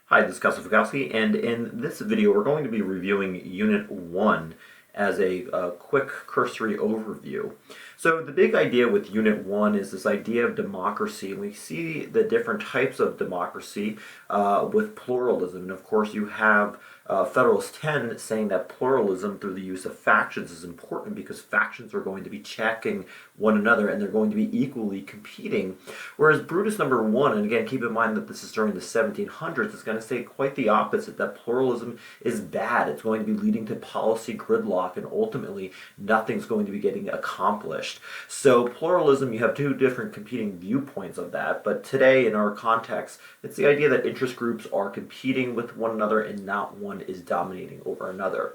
Hi, this is Fiscal, and in this video we're going to be reviewing Unit 1 as a quick cursory overview. So the big idea with Unit 1 is this idea of democracy, and we see the different types of democracy with pluralism. And of course you have Federalist 10 saying that pluralism through the use of factions is important because factions are going to be checking one another and they're going to be equally competing. Whereas Brutus number 1, and again keep in mind that this is during the 1700s, is going to say quite the opposite, that pluralism is bad. It's going to be leading to policy gridlock and ultimately nothing's going to be getting accomplished. So pluralism, you have two different competing viewpoints of that, but today in our context, it's the idea that interest groups are competing with one another and not one is dominating over another.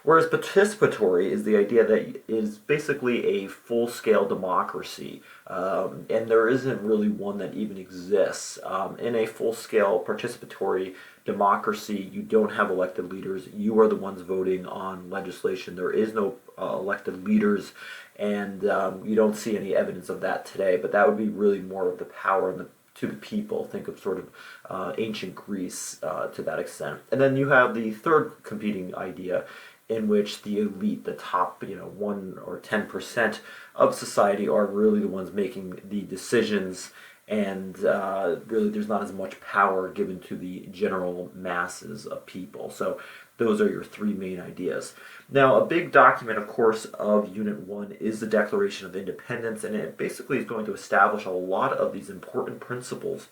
Whereas participatory is the idea that is basically a full-scale democracy, and there isn't really one that even exists. In a full-scale participatory democracy, you don't have elected leaders. You are the ones voting on legislation. There is no elected leaders, and you don't see any evidence of that today, but that would be really more of the power and to the people. Think of sort of ancient Greece to that extent. And then you have the third competing idea, in which the elite, the top 1 or 10% of society, are really the ones making the decisions, and really there's not as much power given to the general masses of people. So those are your three main ideas. Now, a big document, of course, of Unit 1 is the Declaration of Independence, and it basically is going to establish a lot of these important principles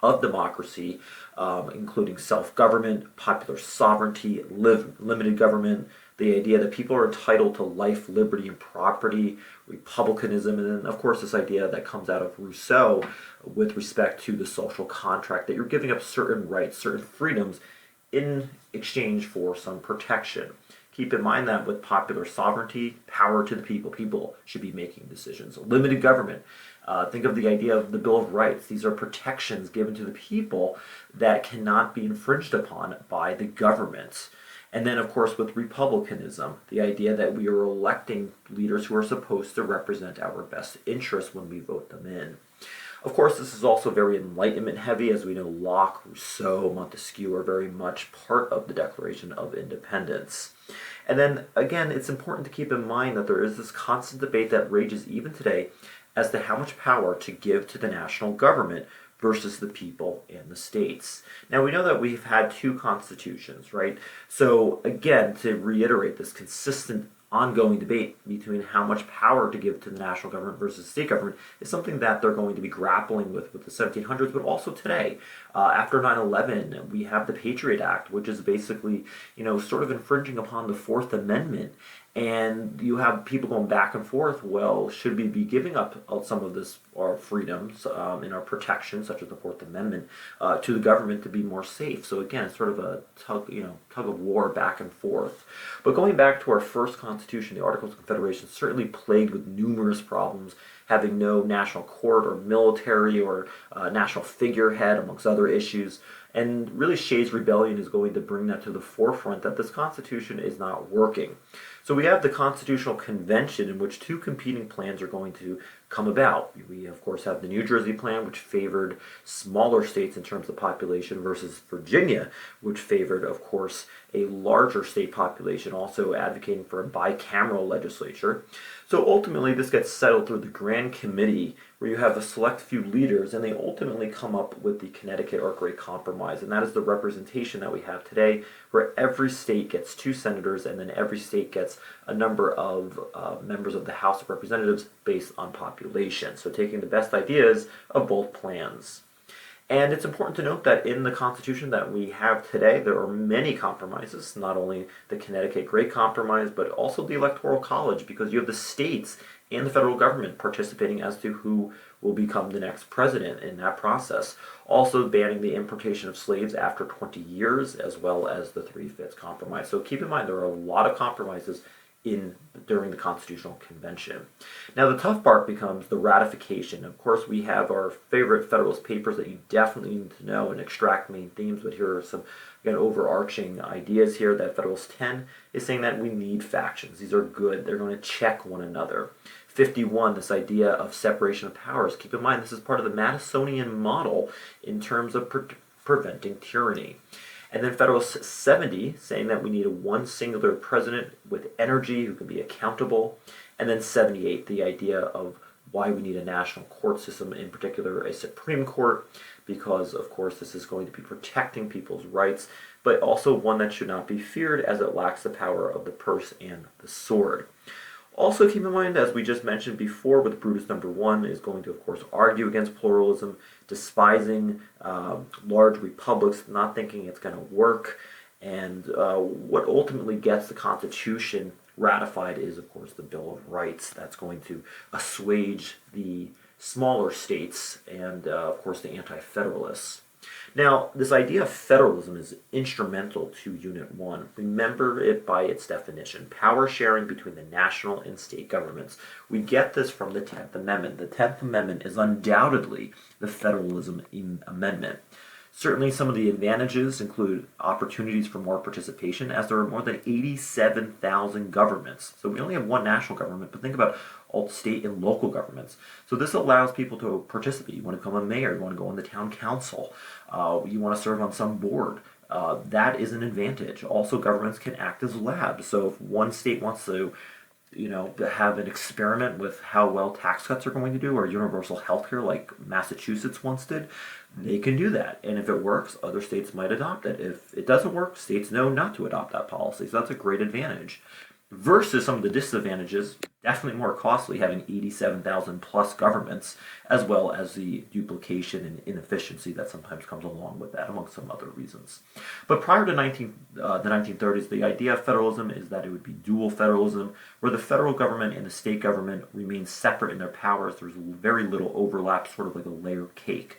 of democracy, including self-government, popular sovereignty, limited government, the idea that people are entitled to life, liberty, and property, republicanism, and then, of course, this idea that comes out of Rousseau with respect to the social contract, that you're giving up certain rights, certain freedoms in exchange for some protection. Keep in mind that with popular sovereignty, power to the people, people should be making decisions. Limited government. Think of the idea of the Bill of Rights. These are protections given to the people that cannot be infringed upon by the government. And then, of course, with republicanism, the idea that we are electing leaders who are supposed to represent our best interests when we vote them in. Of course, this is also very Enlightenment heavy. As we know, Locke, Rousseau, Montesquieu are very much part of the Declaration of Independence. And then, again, it's important to keep in mind that there is this constant debate that rages even today as to how much power to give to the national government versus the people and the states. Now, we know that we've had two constitutions, right? So, again, to reiterate this consistent ongoing debate between how much power to give to the national government versus state government is something that they're going to be grappling with the 1700s, but also today. After 9/11, we have the Patriot Act, which is basically, sort of infringing upon the Fourth Amendment. And you have people going back and forth, well, should we be giving up some of this, our freedoms and our protections, such as the Fourth Amendment, to the government to be more safe? So again, it's sort of a tug of war back and forth. But going back to our first Constitution, the Articles of Confederation, certainly plagued with numerous problems, having no national court or military or national figurehead, amongst other issues. And really Shays' Rebellion is going to bring that to the forefront, that this Constitution is not working. So we have the Constitutional Convention, in which two competing plans are going to come about. We, of course, have the New Jersey plan, which favored smaller states in terms of population, versus Virginia, which favored, of course, a larger state population, also advocating for a bicameral legislature. So ultimately, this gets settled through the Grand Committee, where you have a select few leaders, and they ultimately come up with the Connecticut or Great Compromise, and that is the representation that we have today, where every state gets 2 senators, and then every state gets a number of members of the House of Representatives based on population. So taking the best ideas of both plans. And it's important to note that in the Constitution that we have today, there are many compromises, not only the Connecticut Great Compromise, but also the Electoral College, because you have the states and the federal government participating as to who will become the next president in that process. Also banning the importation of slaves after 20 years, as well as the 3/5 compromise. So keep in mind, there are a lot of compromises during the Constitutional Convention. Now the tough part becomes the ratification. Of course, we have our favorite Federalist Papers that you definitely need to know and extract main themes, but here are some, again, overarching ideas here. That Federalist 10 is saying that we need factions. These are good. They're going to check one another. 51, this idea of separation of powers. Keep in mind, this is part of the Madisonian model in terms of preventing tyranny. And then Federalist 70, saying that we need a one singular president with energy who can be accountable. And then 78, the idea of why we need a national court system, in particular a Supreme Court, because of course this is going to be protecting people's rights, but also one that should not be feared as it lacks the power of the purse and the sword. Also keep in mind, as we just mentioned before with Brutus number 1, is going to of course argue against pluralism, despising large republics, not thinking it's going to work, and what ultimately gets the Constitution ratified is of course the Bill of Rights. That's going to assuage the smaller states and of course the anti-federalists. Now, this idea of federalism is instrumental to Unit 1. Remember it by its definition, power sharing between the national and state governments. We get this from the 10th Amendment. The 10th Amendment is undoubtedly the federalism amendment. Certainly some of the advantages include opportunities for more participation, as there are more than 87,000 governments. So we only have one national government, but think about all state and local governments. So this allows people to participate. You want to become a mayor, you want to go on the town council, you want to serve on some board. That is an advantage. Also, governments can act as labs. So if one state wants to have an experiment with how well tax cuts are going to do, or universal health care like Massachusetts once did, they can do that. And if it works, other states might adopt it. If it doesn't work, states know not to adopt that policy. So that's a great advantage. Versus some of the disadvantages, definitely more costly, having 87,000 plus governments, as well as the duplication and inefficiency that sometimes comes along with that, among some other reasons. But prior to the 1930s, the idea of federalism is that it would be dual federalism, where the federal government and the state government remain separate in their powers. There's very little overlap, sort of like a layer cake.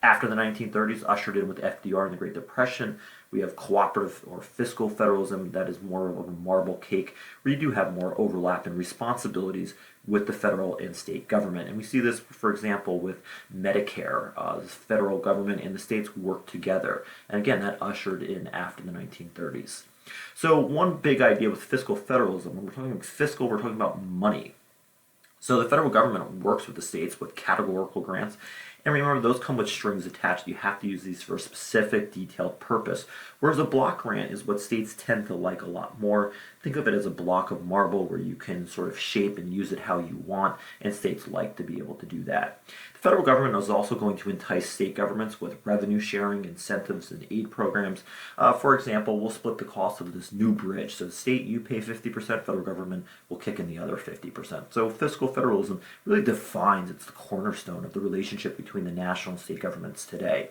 After the 1930s, ushered in with FDR and the Great Depression, we have cooperative or fiscal federalism that is more of a marble cake, where you do have more overlap in responsibilities with the federal and state government. And we see this, for example, with Medicare. The federal government and the states work together. And again, that ushered in after the 1930s. So one big idea with fiscal federalism, when we're talking fiscal, we're talking about money. So the federal government works with the states with categorical grants. And remember, those come with strings attached. You have to use these for a specific, detailed purpose. Whereas a block grant is what states tend to like a lot more. Think of it as a block of marble where you can sort of shape and use it how you want, and states like to be able to do that. The federal government is also going to entice state governments with revenue sharing, incentives, and aid programs. For example, we'll split the cost of this new bridge. So the state, you pay 50%, federal government will kick in the other 50%. So fiscal federalism really defines, it's the cornerstone of the relationship between the national and state governments today.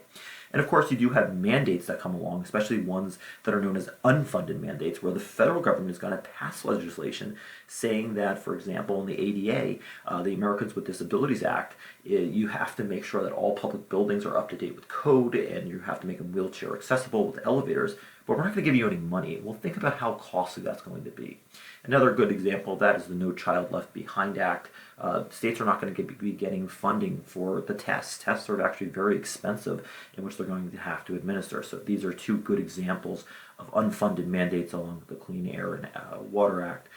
And of course, you do have mandates that come along, especially ones that are known as unfunded mandates, where the federal government is going to pass legislation saying that, for example, in the ADA, the Americans with Disabilities Act, you have to make sure that all public buildings are up to date with code, and you have to make them wheelchair accessible with elevators, but we're not going to give you any money. Well, think about how costly that's going to be. Another good example of that is the No Child Left Behind Act. States are not going to be getting funding for the tests. Tests are actually very expensive, in which they're going to have to administer. So these are two good examples of unfunded mandates along with the Clean Air and Water Act,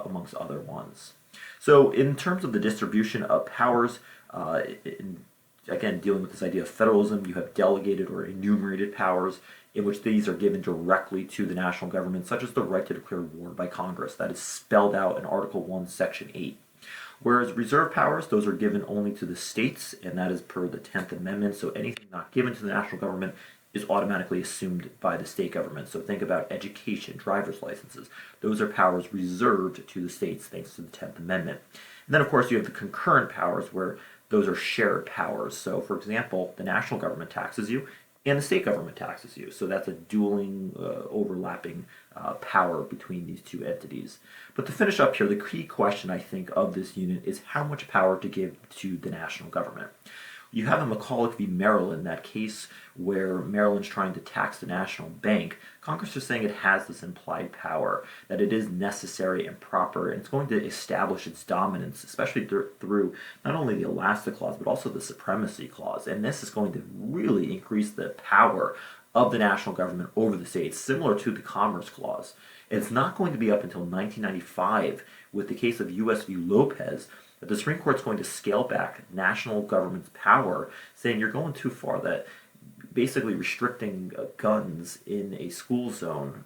amongst other ones. So in terms of the distribution of powers, again, dealing with this idea of federalism, you have delegated or enumerated powers, in which these are given directly to the national government, such as the right to declare war by Congress. That is spelled out in Article 1, Section 8. Whereas reserve powers, those are given only to the states, and that is per the 10th Amendment. So anything not given to the national government is automatically assumed by the state government. So think about education, driver's licenses. Those are powers reserved to the states thanks to the 10th Amendment. And then, of course, you have the concurrent powers, where those are shared powers. So, for example, the national government taxes you, and the state government taxes you. So that's a dueling, overlapping power between these two entities. But to finish up here, the key question, I think, of this unit is how much power to give to the national government. You have a McCulloch v. Maryland, that case where Maryland's trying to tax the national bank. Congress is saying it has this implied power, that it is necessary and proper, and it's going to establish its dominance, especially through not only the Alaska Clause, but also the Supremacy Clause. And this is going to really increase the power of the national government over the states, similar to the Commerce Clause. It's not going to be up until 1995, with the case of U.S. v. Lopez, that the Supreme Court's going to scale back national government's power, saying you're going too far, that basically restricting guns in a school zone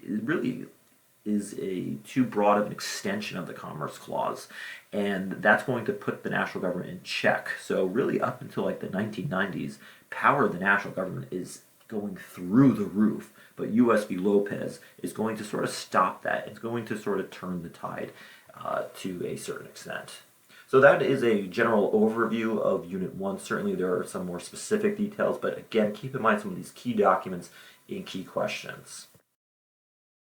it really is a too broad of an extension of the Commerce Clause, and that's going to put the national government in check. So really, up until like the 1990s, power of the national government is going through the roof. But U.S. v. Lopez is going to sort of stop that. It's going to sort of turn the tide to a certain extent. So that is a general overview of Unit 1. Certainly there are some more specific details, but again, keep in mind some of these key documents and key questions.